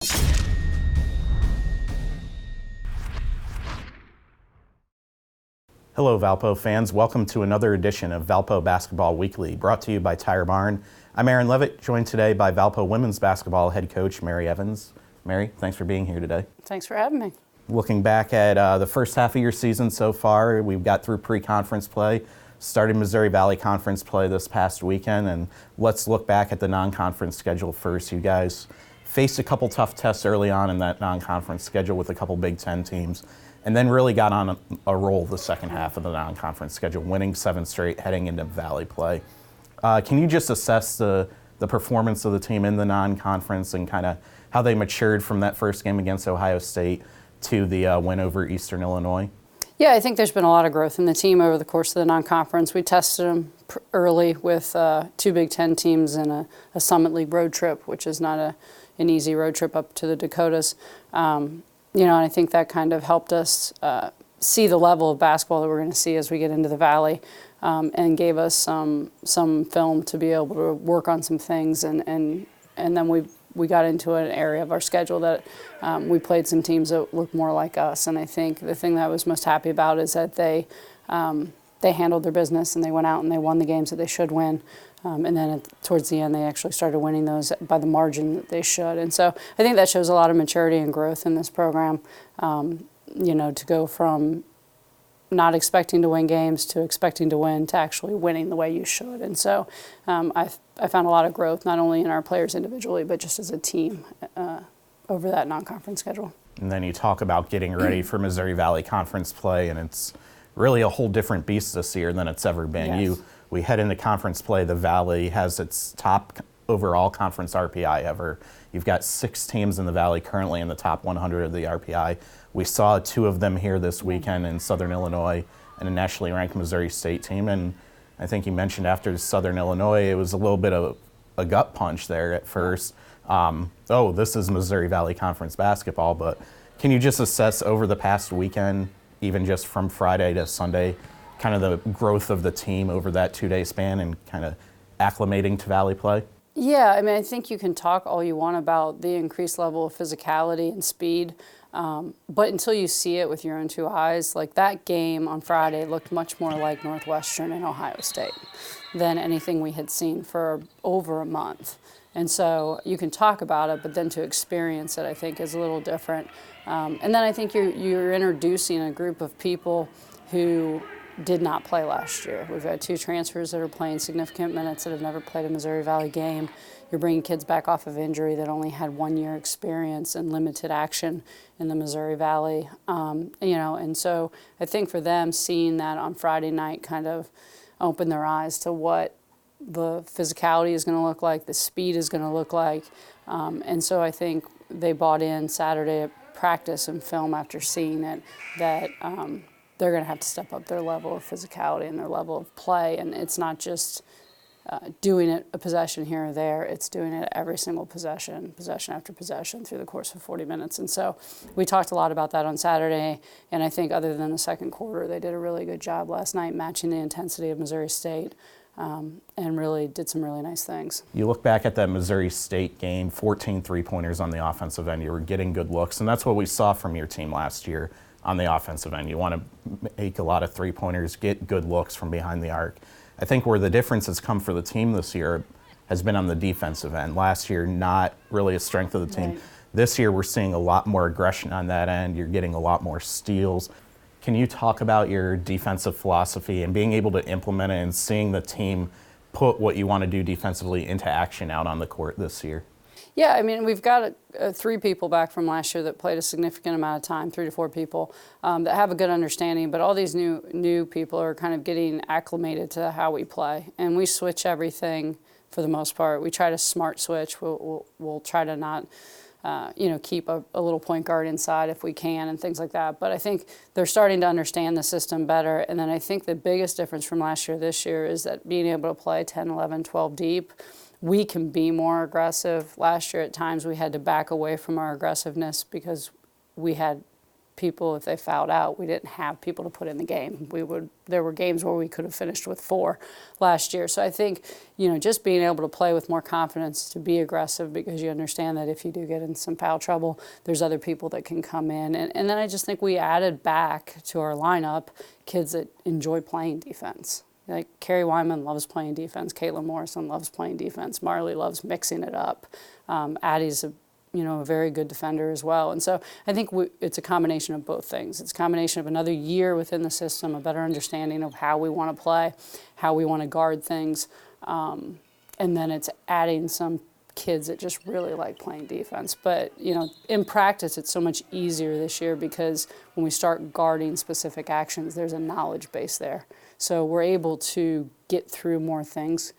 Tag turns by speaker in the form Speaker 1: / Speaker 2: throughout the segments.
Speaker 1: Hello, Valpo fans. Welcome to another edition of Valpo Basketball Weekly, brought to you by Tire Barn. I'm Aaron Levitt, joined today by Valpo women's basketball head coach Mary Evans. Mary, thanks for being here today.
Speaker 2: Thanks for having me.
Speaker 1: Looking back at the first half of your season so far, we've got through pre-conference play, started Missouri Valley Conference play this past weekend, and let's look back at the non-conference schedule first. You guys faced a couple tough tests early on in that non-conference schedule with a couple Big Ten teams, and then really got on a roll the second half of the non-conference schedule, winning 7 straight, heading into Valley play. Can you just assess the performance of the team in the non-conference and kind of how they matured from that first game against Ohio State to the win over Eastern Illinois?
Speaker 2: Yeah, I think there's been a lot of growth in the team over the course of the non-conference. We tested them early with 2 Big Ten teams and a Summit League road trip, which is not an easy road trip up to the Dakotas. And I think that kind of helped us see the level of basketball that we're going to see as we get into the Valley, and gave us some film to be able to work on some things. And then we got into an area of our schedule that we played some teams that looked more like us. And I think the thing that I was most happy about is that they handled their business and they went out and they won the games that they should win. And then towards the end, they actually started winning those by the margin that they should. And so I think that shows a lot of maturity and growth in this program, to go from not expecting to win games to expecting to win to actually winning the way you should. And so I found a lot of growth, not only in our players individually, but just as a team over that non-conference schedule.
Speaker 1: And then you talk about getting ready for Missouri Valley Conference play, and it's really a whole different beast this year than it's ever been.
Speaker 2: Yes.
Speaker 1: We head into conference play. The Valley has its top overall conference RPI ever. You've got 6 teams in the Valley currently in the top 100 of the RPI. We saw 2 of them here this weekend in Southern Illinois and a nationally ranked Missouri State team. And I think you mentioned after Southern Illinois, it was a little bit of a gut punch there at first. This is Missouri Valley Conference basketball. But can you just assess over the past weekend, even just from Friday to Sunday, kind of the growth of the team over that 2-day span and kind of acclimating to Valley play?
Speaker 2: Yeah, I think you can talk all you want about the increased level of physicality and speed, but until you see it with your own 2 eyes, like that game on Friday looked much more like Northwestern and Ohio State than anything we had seen for over a month. And so you can talk about it, but then to experience it, I think, is a little different. And then I think you're introducing a group of people who did not play last year. We've got 2 transfers that are playing significant minutes that have never played a Missouri Valley game. You're bringing kids back off of injury that only had 1 year experience and limited action in the Missouri Valley. And so I think for them, seeing that on Friday night kind of opened their eyes to what the physicality is going to look like, the speed is going to look like. And so I think they bought in Saturday at practice and film after seeing it, that they're going to have to step up their level of physicality and their level of play. And it's not just doing it a possession here or there. It's doing it every single possession after possession through the course of 40 minutes. And so we talked a lot about that on Saturday. And I think other than the second quarter, they did a really good job last night matching the intensity of Missouri State, and really did some really nice things.
Speaker 1: You look back at that Missouri State game, 14 three-pointers on the offensive end. You were getting good looks, and that's what we saw from your team last year on the offensive end. You want to make a lot of three-pointers, get good looks from behind the arc. I think where the difference has come for the team this year has been on the defensive end. Last year, not really a strength of the team.
Speaker 2: Right.
Speaker 1: This year, we're seeing a lot more aggression on that end. You're getting a lot more steals. Can you talk about your defensive philosophy and being able to implement it and seeing the team put what you want to do defensively into action out on the court this year?
Speaker 2: Yeah, we've got 3 people back from last year that played a significant amount of time, 3 to 4 people that have a good understanding. But all these new people are kind of getting acclimated to how we play, and we switch everything for the most part. We try to smart switch. We'll try to not keep a little point guard inside if we can and things like that. But I think they're starting to understand the system better. And then I think the biggest difference from last year this year is that being able to play 10, 11, 12 deep, we can be more aggressive. Last year at times we had to back away from our aggressiveness because we had people if they fouled out. We didn't have people to put in the game. There were games where we could have finished with 4 last year. So I think, just being able to play with more confidence, to be aggressive, because you understand that if you do get in some foul trouble, there's other people that can come in. And then I just think we added back to our lineup kids that enjoy playing defense. Like Carrie Wyman loves playing defense. Caitlin Morrison loves playing defense. Marley loves mixing it up. Addie's a very good defender as well. And so I think it's a combination of both things. It's a combination of another year within the system, a better understanding of how we want to play, how we want to guard things, and then it's adding some kids that just really like playing defense. But, in practice, it's so much easier this year because when we start guarding specific actions, there's a knowledge base there. So we're able to get through more things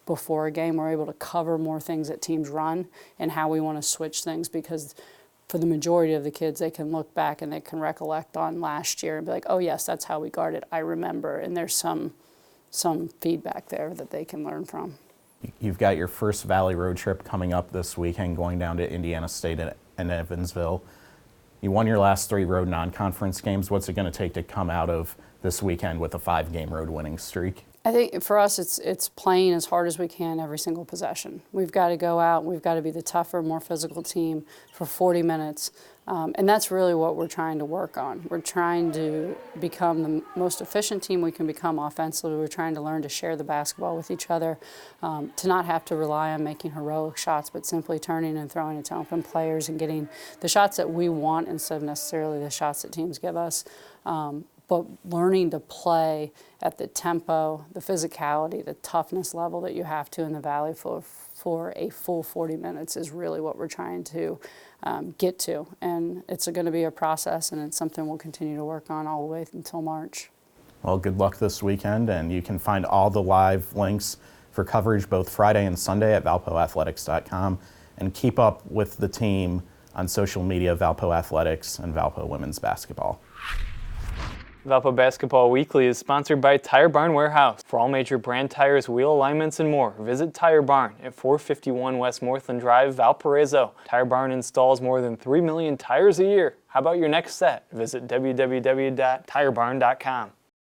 Speaker 2: before a game. We're able to cover more things that teams run and how we want to switch things, because for the majority of the kids, they can look back and they can recollect on last year and be like, oh yes, that's how we guarded, I remember. And there's some feedback there that they can learn from.
Speaker 1: You've got your first Valley road trip coming up this weekend, going down to Indiana State and Evansville. You won your last 3 road non-conference games. What's it going to take to come out of this weekend with a 5-game road winning streak?
Speaker 2: I think for us, it's playing as hard as we can every single possession. We've got to go out and we've got to be the tougher, more physical team for 40 minutes. And that's really what we're trying to work on. We're trying to become the most efficient team we can become offensively. We're trying to learn to share the basketball with each other, to not have to rely on making heroic shots, but simply turning and throwing it to open players and getting the shots that we want instead of necessarily the shots that teams give us. But learning to play at the tempo, the physicality, the toughness level that you have to in the Valley for a full 40 minutes is really what we're trying to get to. And it's going to be a process, and it's something we'll continue to work on all the way until March.
Speaker 1: Well, good luck this weekend, and you can find all the live links for coverage both Friday and Sunday at valpoathletics.com, and keep up with the team on social media, Valpo Athletics and Valpo Women's Basketball.
Speaker 3: Valpo Basketball Weekly is sponsored by Tire Barn Warehouse. For all major brand tires, wheel alignments, and more, visit Tire Barn at 451 West Northland Drive, Valparaiso. Tire Barn installs more than 3 million tires a year. How about your next set? Visit www.tirebarn.com.